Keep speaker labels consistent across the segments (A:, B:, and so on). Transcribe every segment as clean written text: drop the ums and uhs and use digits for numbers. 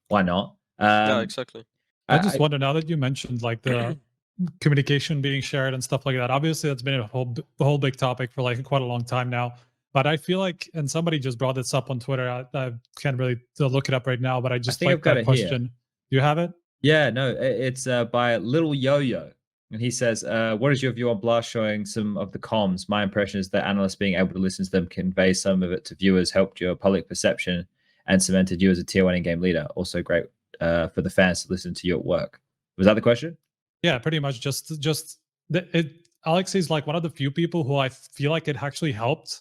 A: why not?
B: Yeah, exactly.
C: I just wonder, now that you mentioned like the communication being shared and stuff like that. Obviously, that's been a whole big topic for like quite a long time now. But I feel like, and somebody just brought this up on Twitter. I can't really look it up right now, but I just
A: think I've
C: like
A: got
C: that
A: it here.
C: question. Do you have it?
A: Yeah, no, it's by Little Yo-Yo. And he says, what is your view on Blast showing some of the comms? My impression is that analysts being able to listen to them convey some of it to viewers helped your public perception and cemented you as a tier 1 in-game leader. Also great for the fans to listen to you at work. Was that the question?
C: Yeah, pretty much. Alexei is like one of the few people who I feel like it actually helped,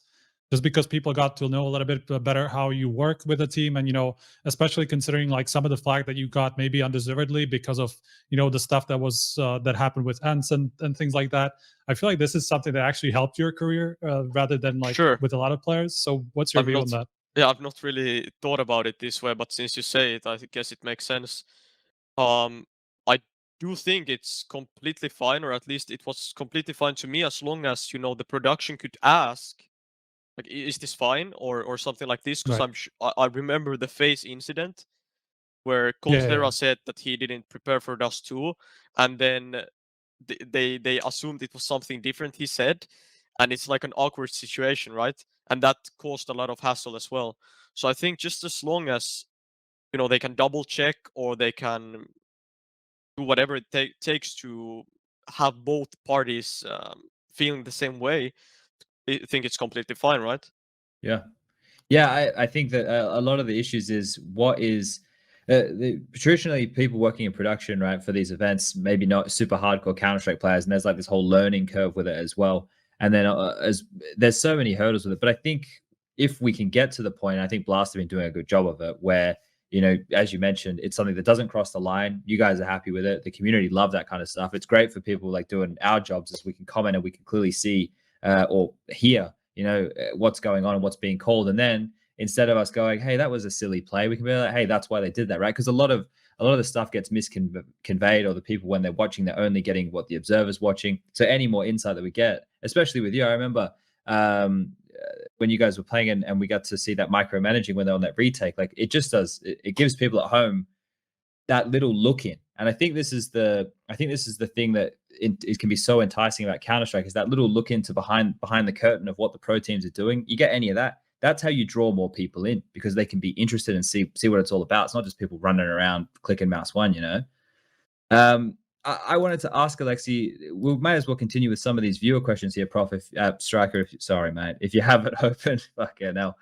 C: just because people got to know a little bit better how you work with a team, and especially considering like some of the flag that you got maybe undeservedly because of the stuff that was that happened with ENCE and things like that. I feel like this is something that actually helped your career rather than like with a lot of players. So what's your view on that?
B: Yeah, I've not really thought about it this way, but since you say it, I guess it makes sense. I do think it's completely fine, or at least it was completely fine to me, as long as the production could ask, like, is this fine or something like this? Because I remember the FaZe incident where Coltera said that he didn't prepare for Dust 2, and then they assumed it was something different he said, and it's like an awkward situation, right? And that caused a lot of hassle as well. So I think just as long as they can double check, or they can do whatever it takes to have both parties feeling the same way, I think it's completely fine, right?
A: Yeah, I think that a lot of the issues is what is traditionally people working in production, right, for these events, maybe not super hardcore Counter-Strike players, and there's like this whole learning curve with it as well. And then as there's so many hurdles with it, but I think if we can get to the point, I think Blast have been doing a good job of it, where as you mentioned, it's something that doesn't cross the line. You guys are happy with it. The community love that kind of stuff. It's great for people like doing our jobs, as we can comment and we can clearly see or hear what's going on and what's being called. And then instead of us going, hey, that was a silly play, we can be like, hey, that's why they did that, right? Because a lot of the stuff gets misconveyed, or the people, when they're watching, they're only getting what the observer's watching. So any more insight that we get, especially with you, I remember when you guys were playing and we got to see that micromanaging when they're on that retake, like it just does, it gives people at home that little look in. And I think this is the thing that it can be so enticing about Counter-Strike, is that little look into behind the curtain of what the pro teams are doing. You get any of that, that's how you draw more people in, because they can be interested and see what it's all about. It's not just people running around clicking mouse one, I wanted to ask Alexei, we might as well continue with some of these viewer questions here, Prof. Striker, sorry, mate, if you have it open, fuck yeah, no.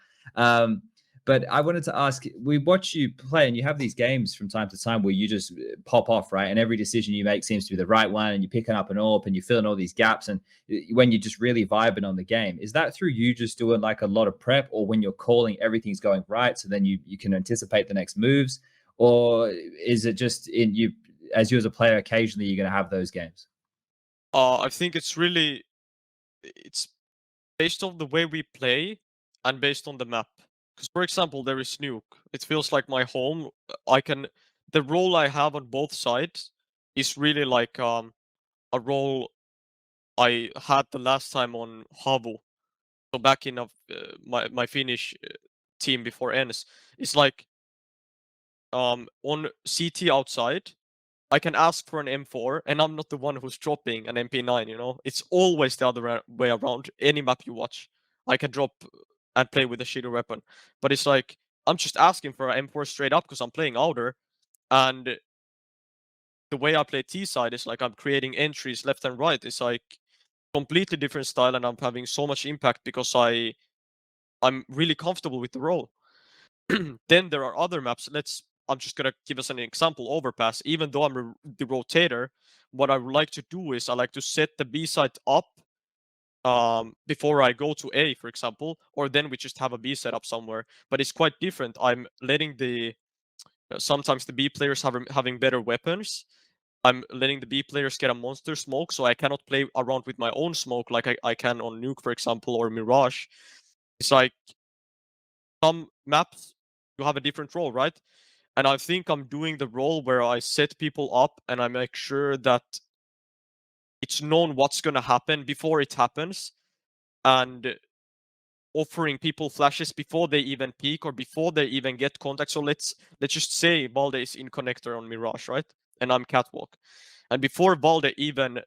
A: But I wanted to ask, we watch you play and you have these games from time to time where you just pop off, right? And every decision you make seems to be the right one, and you're picking up an AWP and you're filling all these gaps. And when you're just really vibing on the game, is that through you just doing like a lot of prep, or when you're calling, everything's going right, so then you can anticipate the next moves? Or is it just as you as a player, occasionally you're going to have those games?
B: I think it's based on the way we play and based on the map. Because, for example, there is Nuke. It feels like my home. The role I have on both sides is really like a role I had the last time on Havu. So back in my Finnish team before ENCE, it's like on CT outside, I can ask for an M4, and I'm not the one who's dropping an MP9. It's always the other way around. Any map you watch, I can drop and play with a shitty weapon. But it's like, I'm just asking for an M4 straight up because I'm playing outer, and the way I play T side is like I'm creating entries left and right. It's like completely different style, and I'm having so much impact because I'm really comfortable with the role. Then there are other maps. I'm just gonna give us an example. Overpass. Even though I'm the rotator, what I would like to do is I like to set the B side up before I go to A, for example, or then we just have a B set up somewhere. But it's quite different. I'm letting sometimes the B players having better weapons. I'm letting the B players get a monster smoke, so I cannot play around with my own smoke like I can on Nuke, for example, or Mirage. It's like some maps you have a different role, right? And I think I'm doing the role where I set people up and I make sure that it's known what's going to happen before it happens. And offering people flashes before they even peek or before they even get contact. So let's just say Balde is in connector on Mirage, right? And I'm catwalk. And before Balde even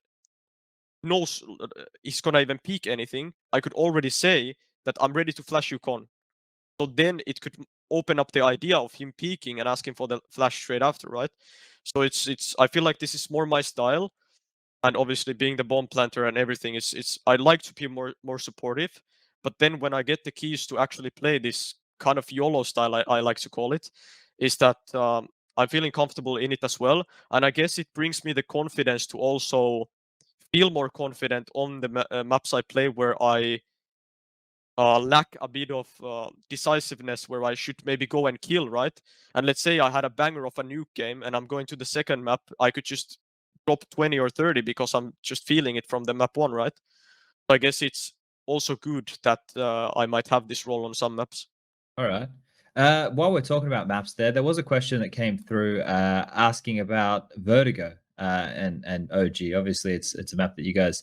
B: knows he's gonna even peek anything, I could already say that I'm ready to flash you con. So then it could open up the idea of him peeking and asking for the flash straight after, right? So it's I feel like this is more my style. And obviously being the bomb planter and everything, it's I like to be more supportive. But then when I get the keys to actually play this kind of YOLO style, I like to call it, is that I'm feeling comfortable in it as well. And I guess it brings me the confidence to also feel more confident on the maps I play, where I lack a bit of decisiveness, where I should maybe go and kill, right? And let's say I had a banger of a nuke game and I'm going to the second map, I could just drop 20 or 30 because I'm just feeling it from the map 1, right? So I guess it's also good that I might have this role on some maps.
A: All right. While we're talking about maps, there was a question that came through asking about Vertigo and OG. Obviously, it's a map that you guys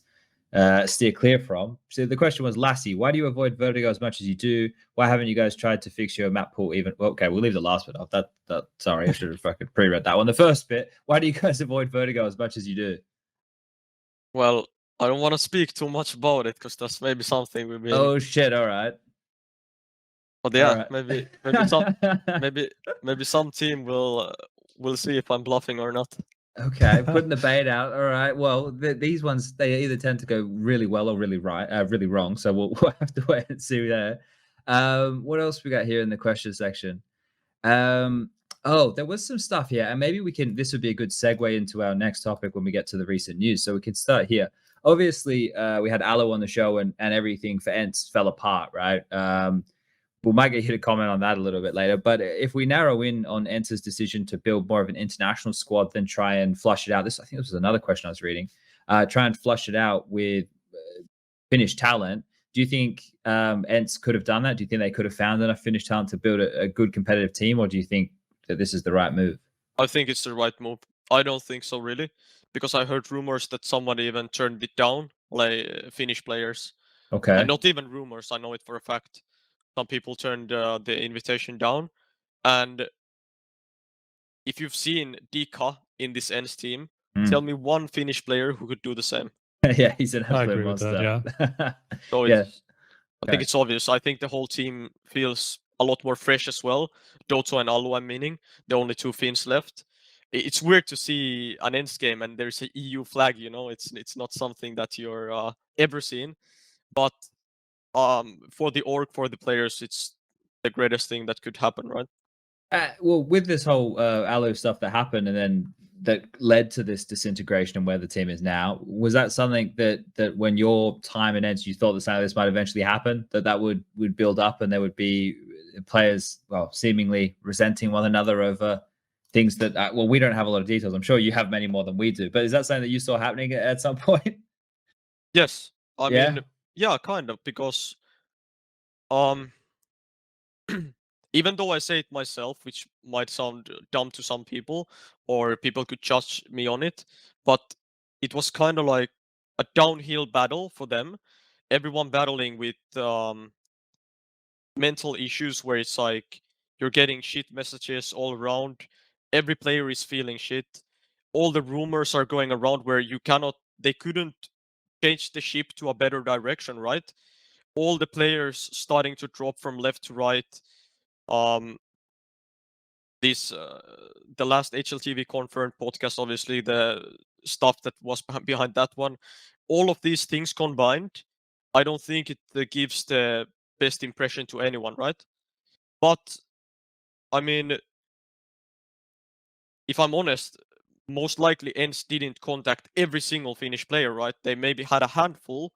A: steer clear from. So the question was, Lassie, why do you avoid Vertigo as much as you do? Why haven't you guys tried to fix your map pool even? Well, okay, we'll leave the last bit off. That sorry, I should have fucking pre-read that one. The first bit, why do you guys avoid Vertigo as much as you do?
B: Well, I don't want to speak too much about it because that's maybe something we've been.
A: Oh shit! All right.
B: But yeah,
A: right.
B: maybe some maybe some team will see if I'm bluffing or not.
A: Okay, putting the bait out. All right. Well, these ones, they either tend to go really well or really really wrong. So we'll have to wait and see there. What else we got here in the question section? Oh, there was some stuff here, and maybe this would be a good segue into our next topic when we get to the recent news. So we can start here. Obviously, we had Aloe on the show, and everything for ENCE fell apart, right? We might get you to comment on that a little bit later. But if we narrow in on ENCE's decision to build more of an international squad than try and flush it out, I think this was another question I was reading. Try and flush it out with Finnish talent. Do you think ENCE could have done that? Do you think they could have found enough Finnish talent to build a good competitive team, or do you think that this is the right move?
B: I think it's the right move. I don't think so, really, because I heard rumors that somebody even turned it down, like Finnish players.
A: Okay.
B: And not even rumors, I know it for a fact. Some people turned the invitation down. And if you've seen Dika in this ENCE team, tell me one Finnish player who could do the same.
A: Yeah, he's an
C: I
A: absolute
C: agree with
A: monster.
C: that, yeah.
B: So
A: Yeah.
B: I think it's obvious. I think the whole team feels a lot more fresh as well. Doto and Alu, I'm meaning, the only two Finns left. It's weird to see an ENCE game and there's an EU flag, you know, it's not something that you're ever seen. But for the org, for the players, it's the greatest thing that could happen, right?
A: Well, with this whole Aloe stuff that happened and then that led to this disintegration and where the team is now, was that something that when your time in ENCE, you thought that something like this might eventually happen, that would build up and there would be players, well, seemingly resenting one another over things that, well, we don't have a lot of details. I'm sure you have many more than we do, but is that something that you saw happening at some point?
B: Yes. I mean, yeah, kind of, because even though I say it myself, which might sound dumb to some people, or people could judge me on it, but it was kind of like a downhill battle for them. Everyone battling with mental issues where it's like you're getting shit messages all around. Every player is feeling shit. All the rumors are going around where they couldn't change the ship to a better direction, right? All the players starting to drop from left to right. The last HLTV Confirmed podcast, obviously the stuff that was behind that one, all of these things combined, I don't think it gives the best impression to anyone, right? But I mean, if I'm honest, most likely ENCE didn't contact every single Finnish player, right? They maybe had a handful,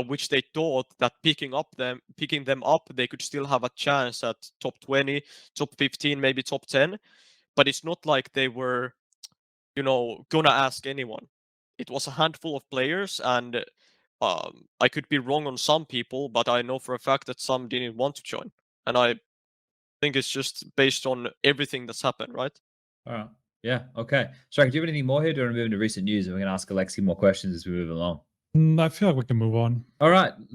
B: which they thought that picking them up, they could still have a chance at top 20, top 15, maybe top 10. But it's not like they were, gonna ask anyone. It was a handful of players, and I could be wrong on some people, but I know for a fact that some didn't want to join. And I think it's just based on everything that's happened, right?
A: All right. Yeah. Okay. Sorry, do you have anything more here? Do you want to move into recent news? And we're going to ask Alexi more questions as we move along.
C: I feel like we can move on.
A: All right. Luke.